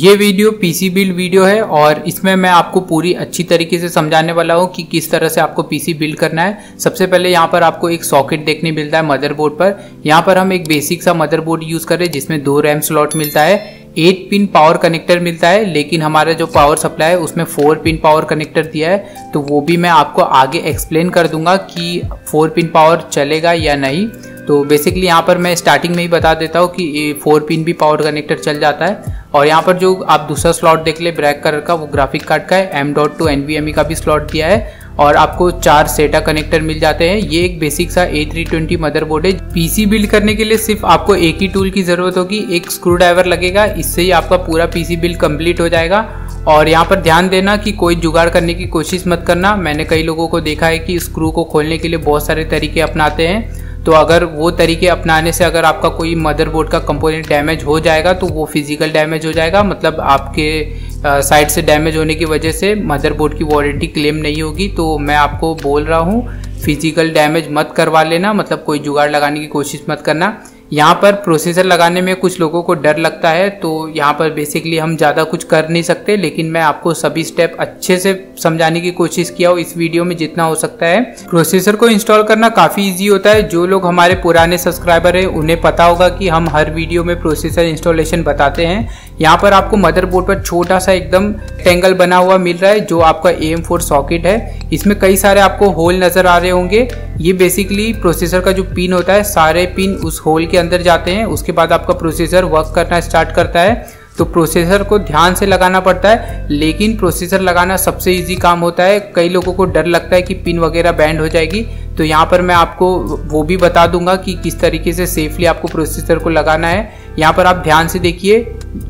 ये video PC build video है और इसमें मैं आपको पूरी अच्छी तरीके से समझाने वाला हूँ कि किस तरह से आपको पीसी बिल्ड करना है। सबसे पहले यहाँ पर आपको एक सॉकेट देखने मिलता है मदरबोर्ड पर। यहाँ पर हम एक बेसिक सा मदरबोर्ड यूज कर रहे हैं जिसमें 2 रैम स्लॉट मिलता है, 8 पिन पावर कनेक्टर मिलता है, लेकिन हमारा जो पावर सप्लाई है उसमें 4 पिन पावर कनेक्टर दिया है। तो वो भी मैं आपको आगे एक्सप्लेन कर दूंगा कि 4 पिन पावर चलेगा या नहीं। तो बेसिकली यहाँ पर मैं स्टार्टिंग में ही बता देता हूँ कि 4 पिन भी पावर कनेक्टर चल जाता है। और यहाँ पर जो आप दूसरा स्लॉट देख ले ब्लैक कलर का, वो ग्राफिक कार्ड का है। M.2 NVMe का भी स्लॉट दिया है और आपको 4 SATA कनेक्टर मिल जाते हैं। ये एक बेसिक सा A320 मदरबोर्ड है। पीसी बिल्ड करने के लिए सिर्फ आपको एक ही टूल की जरूरत होगी, एक स्क्रू ड्राइवर लगेगा। इससे ही आपका पूरा पीसी बिल्ड कंप्लीट हो जाएगा। और यहाँ पर ध्यान देना कि कोई जुगाड़ करने की कोशिश मत करना। मैंने कई लोगों को देखा है कि स्क्रू को खोलने के लिए बहुत सारे तरीके अपनाते हैं। तो अगर वो तरीके अपनाने से अगर आपका कोई मदरबोर्ड का कंपोनेंट डैमेज हो जाएगा तो वो फिजिकल डैमेज हो जाएगा, मतलब आपके साइड से डैमेज होने की वजह से मदरबोर्ड की वारंटी क्लेम नहीं होगी। तो मैं आपको बोल रहा हूँ फिजिकल डैमेज मत करवा लेना, मतलब कोई जुगाड़ लगाने की कोशिश मत करना। यहाँ पर प्रोसेसर लगाने में कुछ लोगों को डर लगता है, तो यहाँ पर बेसिकली हम ज़्यादा कुछ कर नहीं सकते, लेकिन मैं आपको सभी स्टेप अच्छे से समझाने की कोशिश किया हूँ इस वीडियो में जितना हो सकता है। प्रोसेसर को इंस्टॉल करना काफ़ी इजी होता है। जो लोग हमारे पुराने सब्सक्राइबर हैं उन्हें पता होगा कि हम हर वीडियो में प्रोसेसर इंस्टॉलेशन बताते हैं। यहाँ पर आपको मदरबोर्ड पर छोटा सा एकदम रेक्टेंगल बना हुआ मिल रहा है जो आपका AM4 सॉकेट है। इसमें कई सारे आपको होल नज़र आ रहे होंगे। ये बेसिकली प्रोसेसर का जो पिन होता है, सारे पिन उस होल के अंदर जाते हैं। उसके बाद आपका प्रोसेसर वर्क करना स्टार्ट करता है। तो प्रोसेसर को ध्यान से लगाना पड़ता है, लेकिन प्रोसेसर लगाना सबसे इजी काम होता है। कई लोगों को डर लगता है कि पिन वगैरह बैंड हो जाएगी, तो यहाँ पर मैं आपको वो भी बता दूंगा कि किस तरीके से सेफली आपको प्रोसेसर को लगाना है। यहाँ पर आप ध्यान से देखिए,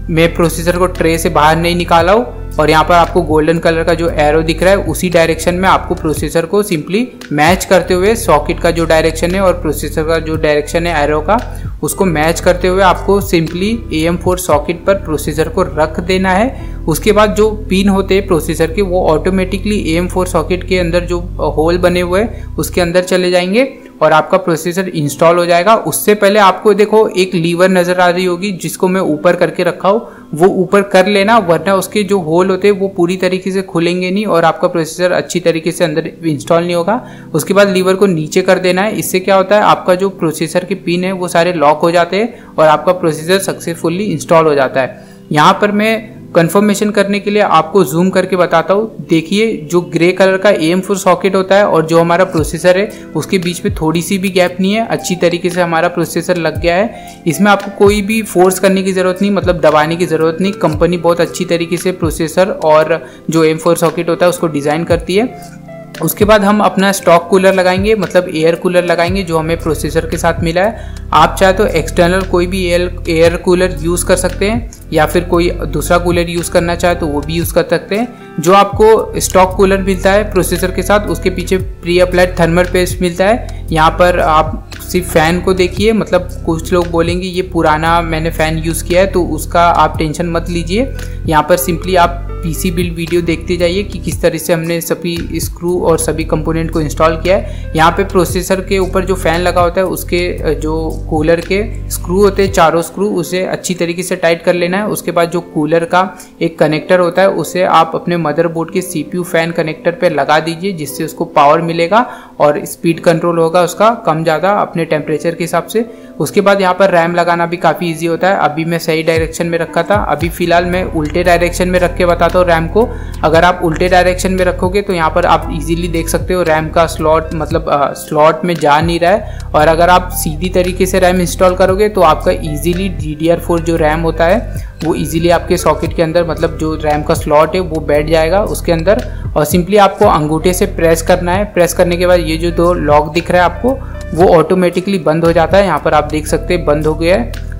मैं प्रोसेसर को ट्रे से बाहर नहीं निकाला हूँ और यहाँ पर आपको गोल्डन कलर का जो एरो दिख रहा है उसी डायरेक्शन में आपको प्रोसेसर को सिंपली मैच करते हुए, सॉकेट का जो डायरेक्शन है और प्रोसेसर का जो डायरेक्शन है एरो का, उसको मैच करते हुए आपको सिंपली AM4 सॉकेट पर प्रोसेसर को रख देना है। उसके बाद जो पिन होते हैं प्रोसेसर के, वो ऑटोमेटिकली AM4 सॉकेट के अंदर जो होल बने हुए हैं उसके अंदर चले जाएंगे और आपका प्रोसेसर इंस्टॉल हो जाएगा। उससे पहले आपको देखो एक लीवर नजर आ रही होगी जिसको मैं ऊपर करके रखा हूँ, वो ऊपर कर लेना, वरना उसके जो होल होते हैं वो पूरी तरीके से खुलेंगे नहीं और आपका प्रोसेसर अच्छी तरीके से अंदर इंस्टॉल नहीं होगा। उसके बाद लीवर को नीचे कर देना है। इससे क्या होता है, आपका जो प्रोसेसर के पिन है वो सारे लॉक हो जाते हैं और आपका प्रोसेसर सक्सेसफुली इंस्टॉल हो जाता है। यहाँ पर मैं कंफर्मेशन करने के लिए आपको जूम करके बताता हूँ। देखिए, जो ग्रे कलर का AM4 सॉकेट होता है और जो हमारा प्रोसेसर है उसके बीच में थोड़ी सी भी गैप नहीं है। अच्छी तरीके से हमारा प्रोसेसर लग गया है। इसमें आपको कोई भी फोर्स करने की ज़रूरत नहीं, मतलब दबाने की ज़रूरत नहीं। कंपनी बहुत अच्छी तरीके से प्रोसेसर और जो AM4 सॉकेट होता है उसको डिज़ाइन करती है। उसके बाद हम अपना स्टॉक कूलर लगाएंगे, मतलब एयर कूलर लगाएंगे जो हमें प्रोसेसर के साथ मिला है। आप चाहे तो एक्सटर्नल कोई भी एयर कूलर यूज़ कर सकते हैं या फिर कोई दूसरा कूलर यूज़ करना चाहे तो वो भी यूज़ कर सकते हैं। जो आपको स्टॉक कूलर मिलता है प्रोसेसर के साथ, उसके पीछे प्री अप्लाइड थर्मल पेस्ट मिलता है। यहाँ पर आप सिर्फ फ़ैन को देखिए, मतलब कुछ लोग बोलेंगे ये पुराना मैंने फ़ैन यूज़ किया है, तो उसका आप टेंशन मत लीजिए। यहाँ पर सिंपली आप पीसी बिल्ड वीडियो देखते जाइए कि किस तरह से हमने सभी स्क्रू और सभी कंपोनेंट को इंस्टॉल किया है। यहाँ पे प्रोसेसर के ऊपर जो फ़ैन लगा होता है उसके जो कूलर के स्क्रू होते हैं, चारों स्क्रू, उसे अच्छी तरीके से टाइट कर लेना है। उसके बाद जो कूलर का एक कनेक्टर होता है उसे आप अपने मदरबोर्ड के CPU फ़ैन कनेक्टर पर लगा दीजिए, जिससे उसको पावर मिलेगा और स्पीड कंट्रोल होगा उसका कम ज़्यादा अपने टेम्परेचर के हिसाब से। उसके बाद यहाँ पर रैम लगाना भी काफ़ी इजी होता है। अभी मैं सही डायरेक्शन में रखा था, अभी फ़िलहाल मैं उल्टे डायरेक्शन में रख के बताता हूँ रैम को। अगर आप उल्टे डायरेक्शन में रखोगे तो यहाँ पर आप इजीली देख सकते हो रैम का स्लॉट, मतलब स्लॉट में जा नहीं रहा है। और अगर आप सीधी तरीके से रैम इंस्टॉल करोगे तो आपका इजीली DDR4 जो रैम होता है वो इजीली आपके सॉकेट के अंदर, मतलब जो रैम का स्लॉट है वो बैठ जाएगा उसके अंदर। और सिंपली आपको अंगूठे से प्रेस करना है। प्रेस करने के बाद ये जो 2 लॉक दिख रहा है आपको, वो ऑटोमेटिकली बंद हो जाता है। यहाँ पर आप देख सकते हैं बंद हो गया है।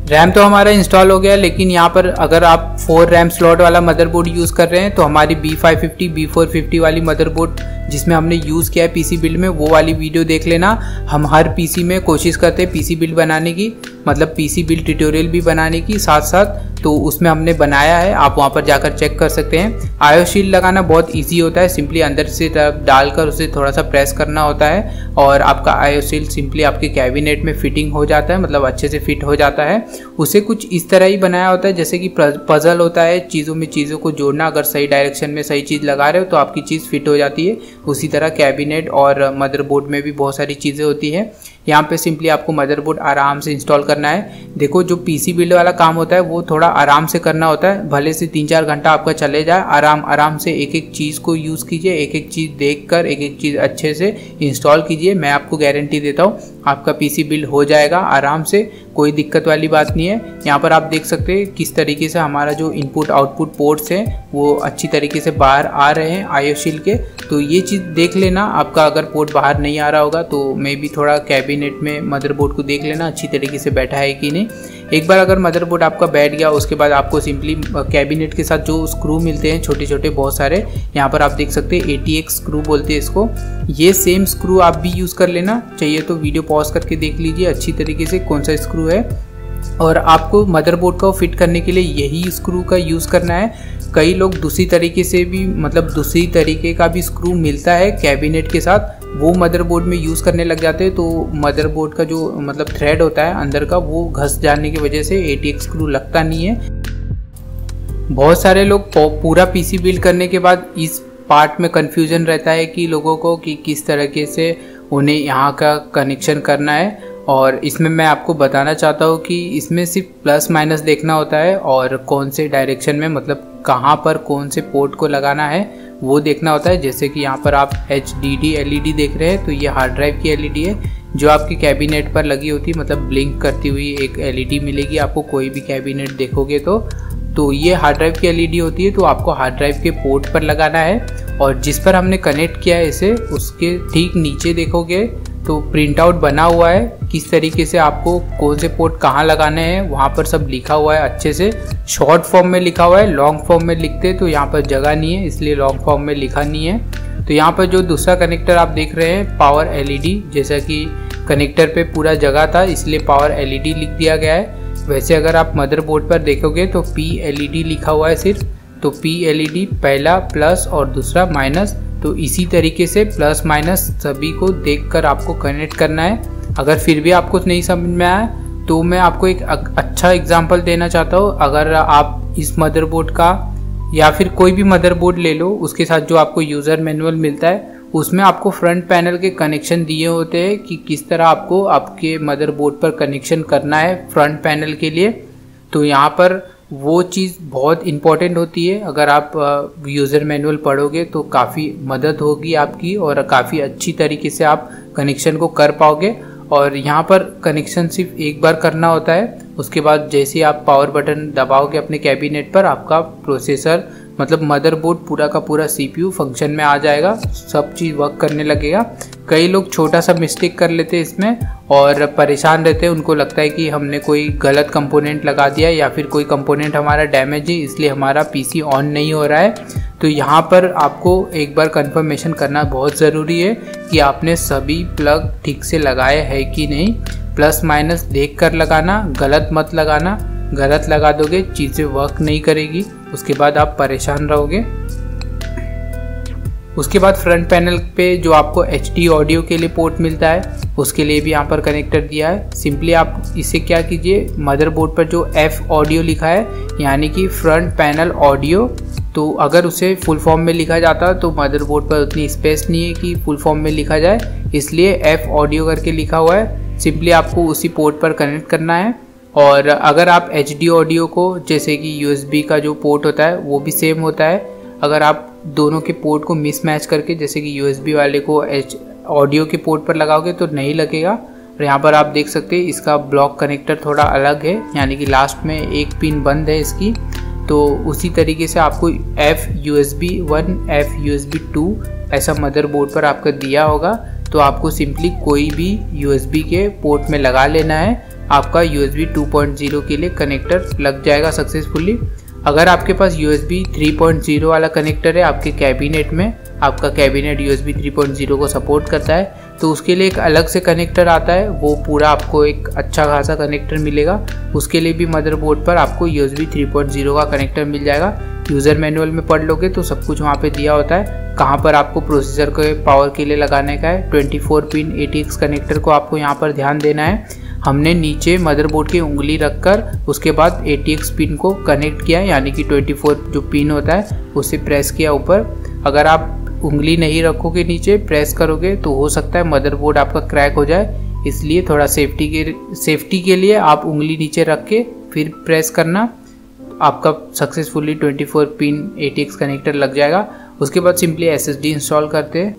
रैम तो हमारा इंस्टॉल हो गया है, लेकिन यहाँ पर अगर आप 4 रैम स्लॉट वाला मदरबोर्ड यूज़ कर रहे हैं तो हमारी B550 B450 वाली मदरबोर्ड जिसमें हमने यूज़ किया है पीसी बिल्ड में, वो वाली वीडियो देख लेना। हम हर पीसी में कोशिश करते हैं पीसी बिल्ड बनाने की, मतलब पीसी बिल्ड ट्यूटोरियल भी बनाने की साथ साथ, तो उसमें हमने बनाया है, आप वहाँ पर जाकर चेक कर सकते हैं। आयो शील्ड लगाना बहुत इजी होता है, सिंपली अंदर से डालकर उसे थोड़ा सा प्रेस करना होता है और आपका आयो शील्ड सिंपली आपके कैबिनेट में फिटिंग हो जाता है, मतलब अच्छे से फिट हो जाता है। उसे कुछ इस तरह ही बनाया होता है जैसे कि पजल होता है, चीज़ों में चीज़ों को जोड़ना। अगर सही डायरेक्शन में सही चीज़ लगा रहे हो तो आपकी चीज़ फिट हो जाती है। उसी तरह कैबिनेट और मदरबोर्ड में भी बहुत सारी चीज़ें होती हैं। यहाँ पे सिंपली आपको मदरबोर्ड आराम से इंस्टॉल करना है। देखो जो पीसी बिल्ड वाला काम होता है वो थोड़ा आराम से करना होता है, भले से 3-4 घंटा आपका चले जाए, आराम से एक एक चीज़ को यूज़ कीजिए, एक एक चीज़ देखकर एक एक चीज़ अच्छे से इंस्टॉल कीजिए। मैं आपको गारंटी देता हूँ आपका पीसी बिल्ड हो जाएगा आराम से, कोई दिक्कत वाली बात नहीं है। यहाँ पर आप देख सकते हैं किस तरीके से हमारा जो इनपुट आउटपुट पोर्ट्स हैं वो अच्छी तरीके से बाहर आ रहे हैं आईओ शील्ड के। तो ये चीज़ देख लेना, आपका अगर पोर्ट बाहर नहीं आ रहा होगा तो मे भी थोड़ा कैबिनेट में मदरबोर्ड को देख लेना अच्छी तरीके से बैठा है कि नहीं। एक बार अगर मदरबोर्ड आपका बैठ गया उसके बाद आपको सिंपली कैबिनेट के साथ जो स्क्रू मिलते हैं छोटे छोटे बहुत सारे, यहाँ पर आप देख सकते हैं ATX स्क्रू बोलते हैं इसको, ये सेम स्क्रू आप भी यूज़ कर लेना। चाहिए तो वीडियो पॉज करके देख लीजिए अच्छी तरीके से कौन सा स्क्रू है। और आपको मदरबोर्ड को फिट करने के लिए यही स्क्रू का यूज़ करना है। कई लोग दूसरी तरीके से भी, मतलब दूसरी तरीके का भी स्क्रू मिलता है कैबिनेट के साथ, वो मदरबोर्ड में यूज़ करने लग जाते हैं। तो मदरबोर्ड का जो मतलब थ्रेड होता है अंदर का वो घस जाने की वजह से ATX स्क्रू लगता नहीं है। बहुत सारे लोग पूरा पीसी बिल्ड करने के बाद इस पार्ट में कन्फ्यूजन रहता है कि लोगों को कि किस तरीके से उन्हें यहाँ का कनेक्शन करना है। और इसमें मैं आपको बताना चाहता हूँ कि इसमें सिर्फ प्लस माइनस देखना होता है और कौन से डायरेक्शन में, मतलब कहाँ पर कौन से पोर्ट को लगाना है वो देखना होता है। जैसे कि यहाँ पर आप HDD LED देख रहे हैं, तो ये हार्ड ड्राइव की LED है जो आपके कैबिनेट पर लगी होती है, मतलब ब्लिंक करती हुई एक LED मिलेगी आपको कोई भी कैबिनेट देखोगे तो ये हार्ड ड्राइव की LED होती है। तो आपको हार्ड ड्राइव के पोर्ट पर लगाना है और जिस पर हमने कनेक्ट किया है इसे उसके ठीक नीचे देखोगे तो प्रिंट आउट बना हुआ है किस तरीके से आपको कौन से पोर्ट कहाँ लगाने हैं, वहाँ पर सब लिखा हुआ है अच्छे से। शॉर्ट फॉर्म में लिखा हुआ है, लॉन्ग फॉर्म में लिखते तो यहाँ पर जगह नहीं है इसलिए लॉन्ग फॉर्म में लिखा नहीं है। तो यहाँ पर जो दूसरा कनेक्टर आप देख रहे हैं पावर LED, जैसा कि कनेक्टर पे पूरा जगह था इसलिए पावर LED लिख दिया गया है। वैसे अगर आप मदरबोर्ड पर देखोगे तो PLED लिखा हुआ है सिर्फ, तो PLED पहला प्लस और दूसरा माइनस। तो इसी तरीके से प्लस माइनस सभी को देखकर आपको कनेक्ट करना है। अगर फिर भी आपको नहीं समझ में आया तो मैं आपको एक अच्छा एग्जांपल देना चाहता हूँ। अगर आप इस मदरबोर्ड का या फिर कोई भी मदरबोर्ड ले लो, उसके साथ जो आपको यूज़र मैनुअल मिलता है उसमें आपको फ्रंट पैनल के कनेक्शन दिए होते हैं कि किस तरह आपको आपके मदरबोर्ड पर कनेक्शन करना है फ्रंट पैनल के लिए। तो यहाँ पर वो चीज़ बहुत इम्पॉर्टेंट होती है। अगर आप यूज़र मैनुअल पढ़ोगे तो काफ़ी मदद होगी आपकी और काफ़ी अच्छी तरीके से आप कनेक्शन को कर पाओगे। और यहाँ पर कनेक्शन सिर्फ एक बार करना होता है, उसके बाद जैसे आप पावर बटन दबाओगे अपने कैबिनेट पर आपका प्रोसेसर मतलब मदरबोर्ड पूरा का पूरा CPU फंक्शन में आ जाएगा, सब चीज़ वर्क करने लगेगा। कई लोग छोटा सा मिस्टेक कर लेते हैं इसमें और परेशान रहते हैं, उनको लगता है कि हमने कोई गलत कंपोनेंट लगा दिया या फिर कोई कंपोनेंट हमारा डैमेज है इसलिए हमारा PC ऑन नहीं हो रहा है। तो यहाँ पर आपको एक बार कंफर्मेशन करना बहुत ज़रूरी है कि आपने सभी प्लग ठीक से लगाए हैं कि नहीं। प्लस माइनस देख कर लगाना, गलत मत लगाना, गलत लगा दोगे चीज़ें वर्क नहीं करेगी, उसके बाद आप परेशान रहोगे। उसके बाद फ्रंट पैनल पे जो आपको HD ऑडियो के लिए पोर्ट मिलता है उसके लिए भी यहाँ पर कनेक्टर दिया है। सिंपली आप इसे क्या कीजिए, मदरबोर्ड पर जो F ऑडियो लिखा है यानी कि फ्रंट पैनल ऑडियो, तो अगर उसे फुल फॉर्म में लिखा जाता तो मदरबोर्ड पर उतनी स्पेस नहीं है कि फुल फॉर्म में लिखा जाए, इसलिए F ऑडियो करके लिखा हुआ है। सिंपली आपको उसी पोर्ट पर कनेक्ट करना है। और अगर आप HD ऑडियो को, जैसे कि USB का जो पोर्ट होता है वो भी सेम होता है, अगर आप दोनों के पोर्ट को मिसमैच करके जैसे कि USB वाले को ऑडियो के पोर्ट पर लगाओगे तो नहीं लगेगा। और यहाँ पर आप देख सकते हैं इसका ब्लॉक कनेक्टर थोड़ा अलग है, यानी कि लास्ट में एक पिन बंद है इसकी। तो उसी तरीके से आपको F USB 1 F USB 2 ऐसा मदरबोर्ड पर आपका दिया होगा, तो आपको सिंपली कोई भी USB के पोर्ट में लगा लेना है, आपका USB 2.0 के लिए कनेक्टर लग जाएगा सक्सेसफुली। अगर आपके पास USB 3.0 वाला कनेक्टर है आपके कैबिनेट में, आपका कैबिनेट USB 3.0 को सपोर्ट करता है, तो उसके लिए एक अलग से कनेक्टर आता है, वो पूरा आपको एक अच्छा खासा कनेक्टर मिलेगा। उसके लिए भी मदरबोर्ड पर आपको USB 3.0 का कनेक्टर मिल जाएगा। यूज़र मैनुअल में पढ़ लोगे तो सब कुछ वहाँ पे दिया होता है, कहाँ पर आपको प्रोसेसर के पावर के लिए लगाने का है। 24 पिन ATX कनेक्टर को आपको यहाँ पर ध्यान देना है। हमने नीचे मदरबोर्ड की उंगली रखकर उसके बाद ATX पिन को कनेक्ट किया, यानी कि 24 जो पिन होता है उसे प्रेस किया ऊपर। अगर आप उंगली नहीं रखोगे नीचे, प्रेस करोगे तो हो सकता है मदरबोर्ड आपका क्रैक हो जाए, इसलिए थोड़ा सेफ्टी के लिए आप उंगली नीचे रख के फिर प्रेस करना। आपका सक्सेसफुली 24 पिन ATX कनेक्टर लग जाएगा। उसके बाद सिंपली SSD इंस्टॉल करते हैं।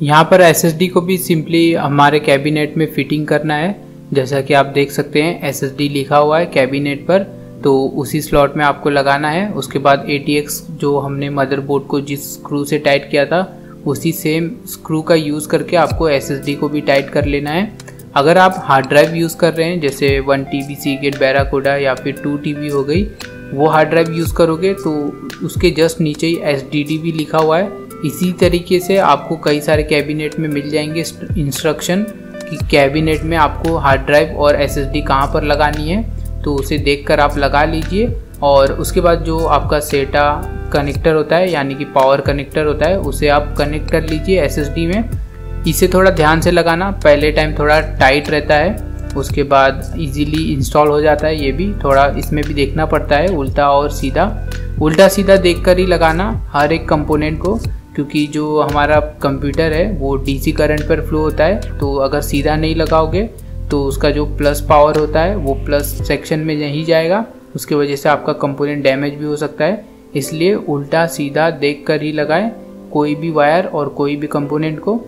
यहाँ पर SSD को भी सिंपली हमारे कैबिनेट में फिटिंग करना है। जैसा कि आप देख सकते हैं SSD लिखा हुआ है कैबिनेट पर, तो उसी स्लॉट में आपको लगाना है। उसके बाद ATX जो हमने मदरबोर्ड को जिस स्क्रू से टाइट किया था उसी सेम स्क्रू का यूज़ करके आपको SSD को भी टाइट कर लेना है। अगर आप हार्ड ड्राइव यूज़ कर रहे हैं जैसे 1 TB सीगेट बैराकोडा या फिर 2 TB हो गई, वो हार्ड ड्राइव यूज़ करोगे तो उसके जस्ट नीचे ही SDD भी लिखा हुआ है। इसी तरीके से आपको कई सारे कैबिनेट में मिल जाएंगे इंस्ट्रक्शन कि कैबिनेट में आपको हार्ड ड्राइव और SSD कहाँ पर लगानी है, तो उसे देखकर आप लगा लीजिए। और उसके बाद जो आपका सेटा कनेक्टर होता है यानी कि पावर कनेक्टर होता है उसे आप कनेक्ट कर लीजिए SSD में। इसे थोड़ा ध्यान से लगाना, पहले टाइम थोड़ा टाइट रहता है, उसके बाद इजीली इंस्टॉल हो जाता है। ये भी थोड़ा इसमें भी देखना पड़ता है, उल्टा सीधा देखकर ही लगाना हर एक कंपोनेंट को, क्योंकि जो हमारा कंप्यूटर है वो DC करंट पर फ्लो होता है। तो अगर सीधा नहीं लगाओगे तो उसका जो प्लस पावर होता है वो प्लस सेक्शन में नहीं जाएगा, उसकी वजह से आपका कंपोनेंट डैमेज भी हो सकता है। इसलिए उल्टा सीधा देख कर ही लगाएं कोई भी वायर और कोई भी कंपोनेंट को।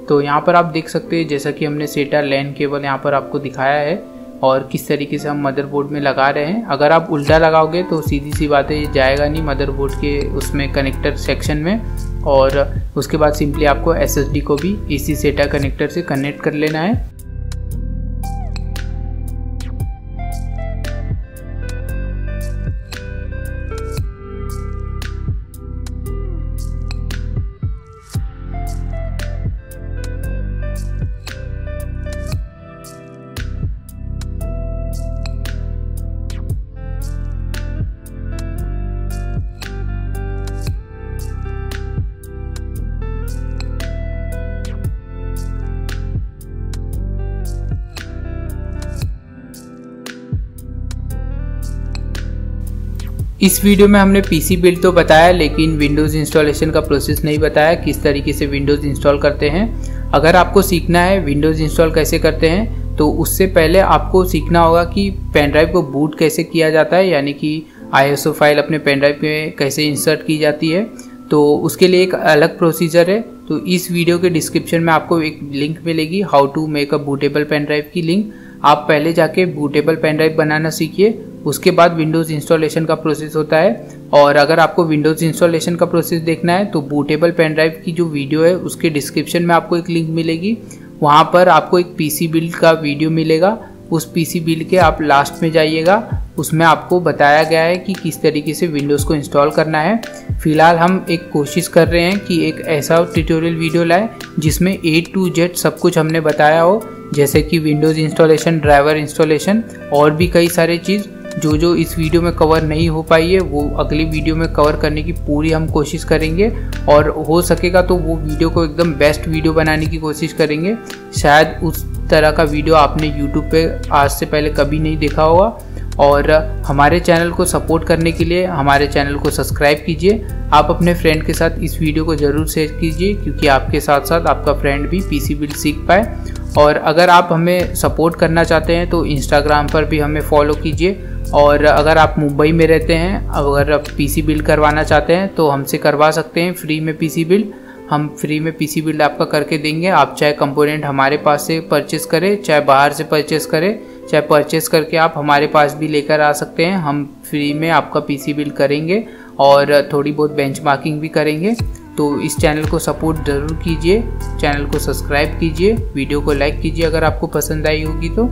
तो यहाँ पर आप देख सकते हैं जैसा कि हमने सेटा लैन केबल यहाँ पर आपको दिखाया है और किस तरीके से हम मदरबोर्ड में लगा रहे हैं। अगर आप उल्टा लगाओगे तो सीधी सी बात है ये जाएगा नहीं मदरबोर्ड के उसमें कनेक्टर सेक्शन में। और उसके बाद सिंपली आपको SSD को भी इसी सेटा कनेक्टर से कनेक्ट कर लेना है। इस वीडियो में हमने PC बिल्ड तो बताया, लेकिन विंडोज़ इंस्टॉलेशन का प्रोसेस नहीं बताया, किस तरीके से विंडोज़ इंस्टॉल करते हैं। अगर आपको सीखना है विंडोज़ इंस्टॉल कैसे करते हैं तो उससे पहले आपको सीखना होगा कि पेन ड्राइव को बूट कैसे किया जाता है, यानी कि ISO फाइल अपने पेन ड्राइव में कैसे इंसर्ट की जाती है। तो उसके लिए एक अलग प्रोसीजर है। तो इस वीडियो के डिस्क्रिप्शन में आपको एक लिंक मिलेगी, how to make a bootable pen drive की लिंक। आप पहले जाके बूटेबल पेन ड्राइव बनाना सीखिए, उसके बाद विंडोज़ इंस्टॉलेशन का प्रोसेस होता है। और अगर आपको विंडोज़ इंस्टॉलेशन का प्रोसेस देखना है तो बूटेबल पेन ड्राइव की जो वीडियो है उसके डिस्क्रिप्शन में आपको एक लिंक मिलेगी, वहाँ पर आपको एक PC बिल्ड का वीडियो मिलेगा। उस PC बिल्ड के आप लास्ट में जाइएगा, उसमें आपको बताया गया है कि किस तरीके से विंडोज़ को इंस्टॉल करना है। फिलहाल हम एक कोशिश कर रहे हैं कि एक ऐसा ट्यूटोरियल वीडियो लाएं जिसमें A to Z सब कुछ हमने बताया हो, जैसे कि विंडोज़ इंस्टॉलेशन, ड्राइवर इंस्टॉलेशन और भी कई सारे चीज़ जो इस वीडियो में कवर नहीं हो पाई है वो अगली वीडियो में कवर करने की पूरी हम कोशिश करेंगे। और हो सकेगा तो वो वीडियो को एकदम बेस्ट वीडियो बनाने की कोशिश करेंगे। शायद उस तरह का वीडियो आपने YouTube पे आज से पहले कभी नहीं देखा होगा। और हमारे चैनल को सपोर्ट करने के लिए हमारे चैनल को सब्सक्राइब कीजिए। आप अपने फ्रेंड के साथ इस वीडियो को ज़रूर शेयर कीजिए, क्योंकि आपके साथ साथ आपका फ्रेंड भी PC बिल्ड सीख पाए। और अगर आप हमें सपोर्ट करना चाहते हैं तो इंस्टाग्राम पर भी हमें फॉलो कीजिए। और अगर आप मुंबई में रहते हैं, अगर आप PC बिल्ड करवाना चाहते हैं तो हमसे करवा सकते हैं फ्री में PC बिल्ड। हम फ्री में PC बिल्ड आपका करके देंगे। आप चाहे कंपोनेंट हमारे पास से परचेस करें, चाहे बाहर से परचेस करें, चाहे परचेस करके आप हमारे पास भी लेकर आ सकते हैं। हम फ्री में आपका PC बिल्ड करेंगे और थोड़ी बहुत बेंचमार्किंग भी करेंगे। तो इस चैनल को सपोर्ट ज़रूर कीजिए, चैनल को सब्सक्राइब कीजिए, वीडियो को लाइक कीजिए अगर आपको पसंद आई होगी तो।